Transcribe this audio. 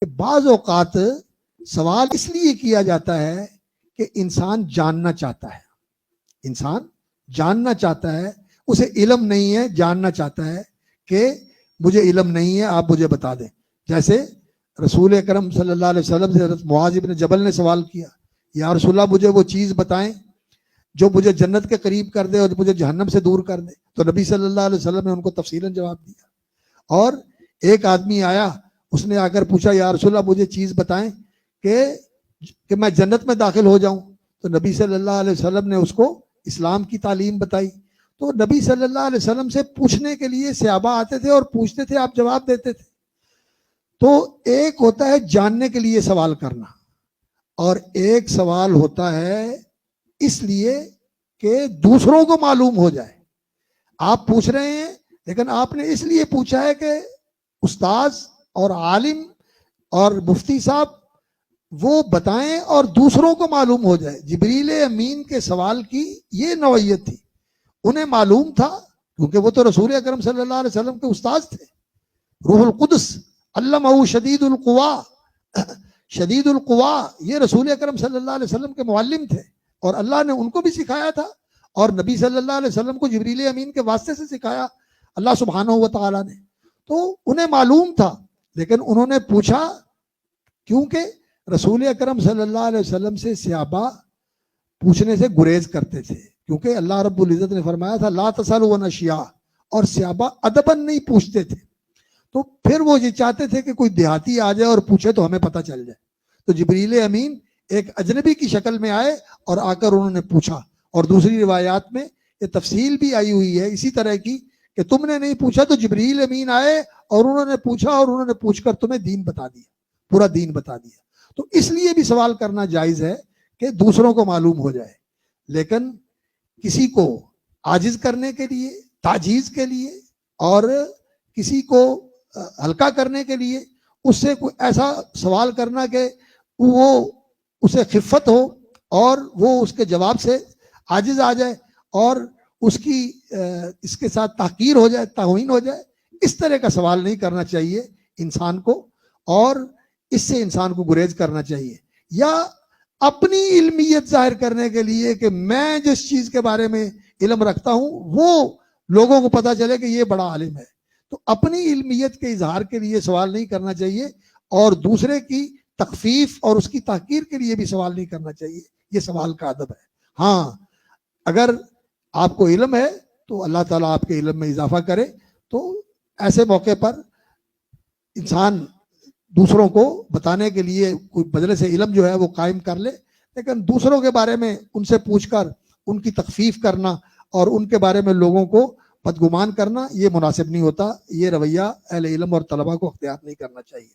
بعض اوقات سوال اس لیے کیا جاتا ہے کہ انسان جاننا چاہتا ہے، انسان جاننا چاہتا ہے، اسے علم نہیں ہے، جاننا چاہتا ہے کہ مجھے علم نہیں ہے، آپ مجھے بتا دیں۔ جیسے رسول اکرم صلی اللہ علیہ وسلم سے حضرت معاذ بن جبل نے سوال کیا، یا رسول اللہ مجھے وہ چیز بتائیں جو مجھے جنت کے قریب کر دے اور مجھے جہنم سے دور کر دے۔ تو نبی صلی اللہ علیہ وسلم نے ان کو تفصیلاً جواب دیا۔ اور ایک آدمی آیا، اس نے آ کر پوچھا، یا رسول اللہ مجھے چیز بتائیں کہ میں جنت میں داخل ہو جاؤں۔ تو نبی صلی اللہ علیہ وسلم نے اس کو اسلام کی تعلیم بتائی۔ تو نبی صلی اللہ علیہ وسلم سے پوچھنے کے لیے صحابہ آتے تھے اور پوچھتے تھے، آپ جواب دیتے تھے۔ تو ایک ہوتا ہے جاننے کے لیے سوال کرنا، اور ایک سوال ہوتا ہے اس لیے کہ دوسروں کو معلوم ہو جائے۔ آپ پوچھ رہے ہیں لیکن آپ نے اس لیے پوچھا ہے کہ استاذ اور عالم اور مفتی صاحب وہ بتائیں اور دوسروں کو معلوم ہو جائے۔ جبریل امین کے سوال کی یہ نوعیت تھی، انہیں معلوم تھا کیونکہ وہ تو رسول اکرم صلی اللہ علیہ وسلم کے استاذ تھے۔ روح القدس علمہ شدید القوا، شدید القوا یہ رسول اکرم صلی اللہ علیہ وسلم کے معلم تھے، اور اللہ نے ان کو بھی سکھایا تھا، اور نبی صلی اللہ علیہ وسلم کو جبریل امین کے واسطے سے سکھایا اللہ سبحانہ و تعالیٰ نے۔ تو انہیں معلوم تھا، لیکن انہوں نے پوچھا کیونکہ رسول اکرم صلی اللہ علیہ وسلم سے صحابہ پوچھنے سے گریز کرتے تھے، کیونکہ اللہ رب العزت نے فرمایا تھا لا تسألوا عن اشیاء، اور صحابہ ادباً نہیں پوچھتے تھے۔ تو پھر وہ یہ چاہتے تھے کہ کوئی دیہاتی آ جائے اور پوچھے تو ہمیں پتہ چل جائے۔ تو جبریل امین ایک اجنبی کی شکل میں آئے اور آ کر انہوں نے پوچھا۔ اور دوسری روایات میں یہ تفصیل بھی آئی ہوئی ہے اسی طرح کی کہ تم نے نہیں پوچھا تو جبریل امین آئے اور انہوں نے پوچھا، اور انہوں نے پوچھ کر تمہیں دین بتا دیا، پورا دین بتا دیا۔ تو اس لیے بھی سوال کرنا جائز ہے کہ دوسروں کو معلوم ہو جائے، لیکن کسی کو عاجز کرنے کے لیے، تعجیز کے لیے، اور کسی کو ہلکا کرنے کے لیے اس سے کوئی ایسا سوال کرنا کہ وہ اسے خفت ہو اور وہ اس کے جواب سے عاجز آ جائے اور اس کی اس کے ساتھ تحقیر ہو جائے، توہین ہو جائے، اس طرح کا سوال نہیں کرنا چاہیے انسان کو، اور اس سے انسان کو گریز کرنا چاہیے۔ یا اپنی علمیت ظاہر کرنے کے لیے کہ میں جس چیز کے بارے میں علم رکھتا ہوں وہ لوگوں کو پتہ چلے کہ یہ بڑا عالم ہے، تو اپنی علمیت کے اظہار کے لیے سوال نہیں کرنا چاہیے، اور دوسرے کی تخفیف اور اس کی تحقیر کے لیے بھی سوال نہیں کرنا چاہیے۔ یہ سوال کا ادب ہے۔ ہاں، اگر آپ کو علم ہے تو اللہ تعالیٰ آپ کے علم میں اضافہ کرے، تو ایسے موقع پر انسان دوسروں کو بتانے کے لیے کوئی بدلے سے علم جو ہے وہ قائم کر لے، لیکن دوسروں کے بارے میں ان سے پوچھ کر ان کی تخفیف کرنا اور ان کے بارے میں لوگوں کو بدگمان کرنا یہ مناسب نہیں ہوتا۔ یہ رویہ اہل علم اور طلباء کو اختیار نہیں کرنا چاہیے۔